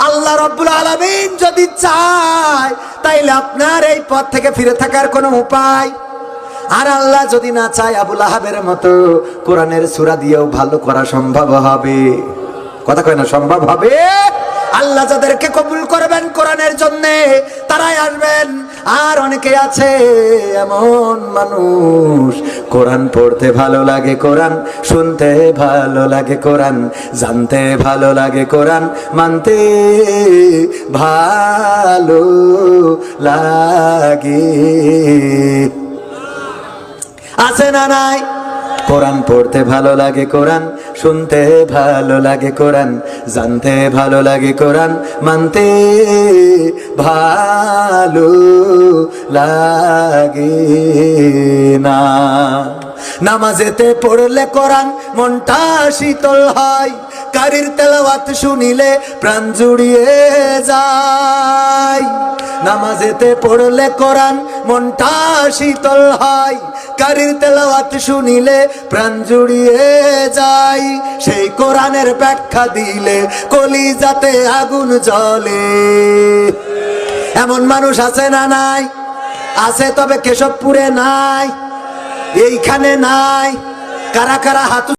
আল্লাহ রাব্বুল আলামিন যদি চায় তাইলে আপনার এই পথ থেকে ফিরে থাকার কোনো উপায়, আর আল্লাহ যদি না চায় আবুল আহাবের মতো কোরআনের সূরা দিয়েও ভালো করা সম্ভব হবে। কথা কয় না সম্ভব হবে? আল্লাহ যাদেরকে কবুল করবেন কোরআনের জন্য তারাই আসবেন। আর অনেকে আছে এমন মানুষ, কোরআন পড়তে ভালো লাগে, কোরআন শুনতে ভালো লাগে, কোরআন জানতে ভালো লাগে, কোরআন মানতে ভালো লাগে। আছে না নাই? কোরআন পড়তে ভালো লাগে, কোরআন শুনতে ভালো লাগে, কোরআন জানতে ভালো লাগে, কোরআন মানতে ভালো লাগে না। নামাজেতে পড়লে কোরআন মনটা শীতল হয়, কারির তেলাওয়াত শুনিলে প্রাণ জুড়িয়ে যায়। নামাজেতে পড়লে কোরআন মনটা শীতল হয়, কারির তেলাওয়াত শুনিলে প্রাণ জুড়িয়ে যায়। সেই কোরআনের ব্যাখ্যা দিলে কলিজাতে আগুন জ্বলে। এমন মানুষ আছে না নাই? আছে, তবে কেশবপুরে নাই, এইখানে নাই। কারা কারা হাত